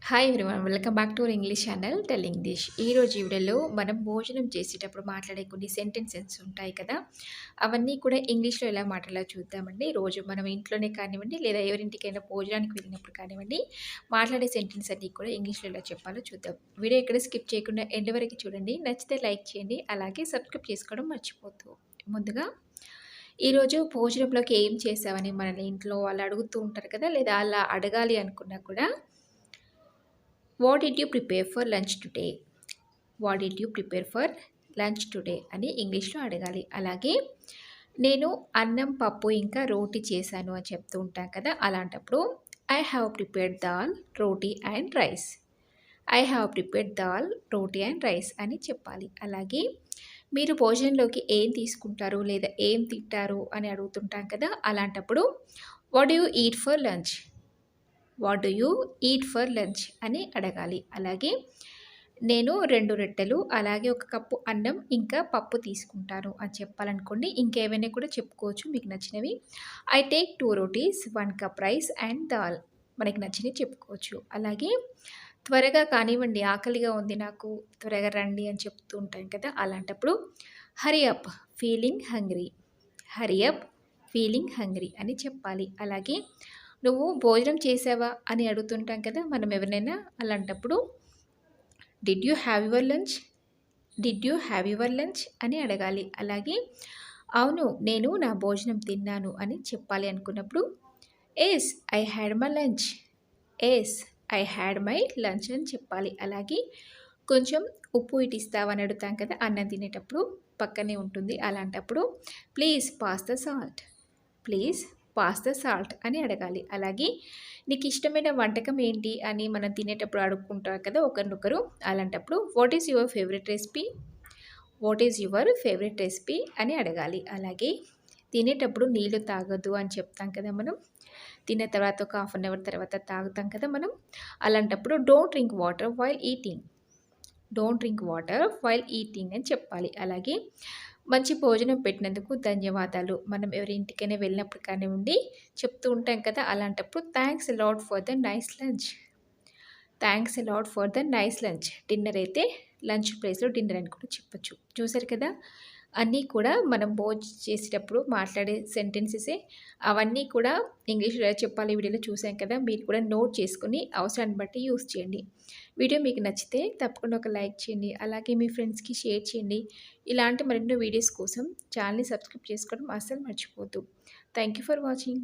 Hi everyone, welcome back to our English channel English. ఈరోజు వీడియోలో మనం భోజనం చేసేటప్పుడు మాట్లాడే కొన్ని సెంటెన్సెస్ ఉంటాయి కదా, అవన్నీ కూడా ఇంగ్లీష్లో ఎలా మాట్లాడాలో చూద్దామండి. రోజు మనం ఇంట్లోనే కానివ్వండి లేదా ఎవరింటికైనా భోజనానికి వెళ్ళినప్పుడు కానివ్వండి, మాట్లాడే సెంటెన్స్ అన్నీ కూడా ఇంగ్లీష్లో ఎలా చెప్పాలో చూద్దాం. వీడియో ఎక్కడ స్కిప్ చేయకుండా ఎండ్ వరకు చూడండి. నచ్చితే లైక్ చేయండి, అలాగే సబ్స్క్రైబ్ చేసుకోవడం మర్చిపోతూ. ముందుగా ఈరోజు భోజనంలోకి ఏం చేసావని మనల్ని ఇంట్లో వాళ్ళు అడుగుతూ ఉంటారు కదా, లేదా అలా అడగాలి అనుకున్నా కూడా what did you prepare for lunch today, what did you prepare for lunch today అని ఇంగ్లీష్లో అడగాలి. అలాగే నేను అన్నం పప్పు ఇంకా రోటీ చేశాను అని చెప్తూ ఉంటాను కదా, అలాంటప్పుడు I have prepared dal roti and rice, I have prepared dal roti and rice అని చెప్పాలి. అలాగే మీరు భోజనంలోకి ఏం తీసుకుంటారు లేదా ఏం తింటారు అని అడుగుతుంటాం కదా, అలాంటప్పుడు what do you eat for lunch, what do you eat for lunch అని అడగాలి. అలాగే నేను 2 రొట్టెలు అలాగే 1 కప్పు అన్నం ఇంకా పప్పు తీసుకుంటాను అని చెప్పాలనుకోండి. ఇంకేమైనా కూడా చెప్పుకోవచ్చు మీకు నచ్చినవి. I take 2 rotis 1 cup rice and dal, మనకి నచ్చినవి చెప్పుకోవచ్చు. అలాగే త్వరగా కానివ్వండి, ఆకలిగా ఉంది నాకు, త్వరగా రండి అని చెప్తూ ఉంటాం కదా, అలాంటప్పుడు hurry up feeling hungry, hurry up feeling hungry అని చెప్పాలి. అలాగే నువ్వు భోజనం చేసావా అని అడుగుతుంటాం కదా మనం ఎవరినైనా, అలాంటప్పుడు did you have your lunch, did you have your lunch అని అడగాలి. అలాగే అవును నేను నా భోజనం తిన్నాను అని చెప్పాలి అనుకున్నప్పుడు yes I had my lunch, yes I had my lunch అని చెప్పాలి. అలాగే కొంచెం ఉప్పు ఇటు ఇస్తావని అడుగుతాం కదా అన్నం తినేటప్పుడు, పక్కనే ఉంటుంది. అలాంటప్పుడు please pass the salt, please pass the salt అని అడగాలి. అలాగే నీకు ఇష్టమైన వంటకం ఏంటి అని మనం తినేటప్పుడు అడుక్కుంటారు కదా ఒకరినొకరు, అలాంటప్పుడు what is your favourite recipe, what is your favourite recipe అని అడగాలి. అలాగే తినేటప్పుడు నీళ్ళు తాగొద్దు అని చెప్తాం కదా మనం, తిన్న తర్వాత ఒక హాఫ్ అన్ అవర్ తర్వాత తాగుతాం కదా మనం, అలాంటప్పుడు don't drink water while eating, don't drink water while eating అని చెప్పాలి. అలాగే మంచి భోజనం పెట్టినందుకు ధన్యవాదాలు, మనం ఎవరి ఇంటికైనా వెళ్ళినప్పుడు కానివ్వండి చెప్తూ ఉంటాం కదా, అలాంటప్పుడు thanks a lot for the nice lunch, thanks a lot for the nice lunch. Dinner అయితే లంచ్ ప్లేస్లో డిన్నర్ అని కూడా చెప్పొచ్చు. చూసారు కదా, అన్నీ కూడా మనం చేసేటప్పుడు మాట్లాడే సెంటెన్సెసే. అవన్నీ కూడా ఇంగ్లీష్లో ఎలా చెప్పాలి వీడియోలో చూసాం కదా, మీరు కూడా నోట్ చేసుకొని అవసరాన్ని బట్టి యూస్ చేయండి. వీడియో మీకు నచ్చితే తప్పకుండా ఒక లైక్ చేయండి, అలాగే మీ ఫ్రెండ్స్కి షేర్ చేయండి. ఇలాంటి మరెన్నో వీడియోస్ కోసం ఛానల్ని సబ్స్క్రైబ్ చేసుకోవడం అస్సలు మర్చిపోవద్దు. Thank you for watching.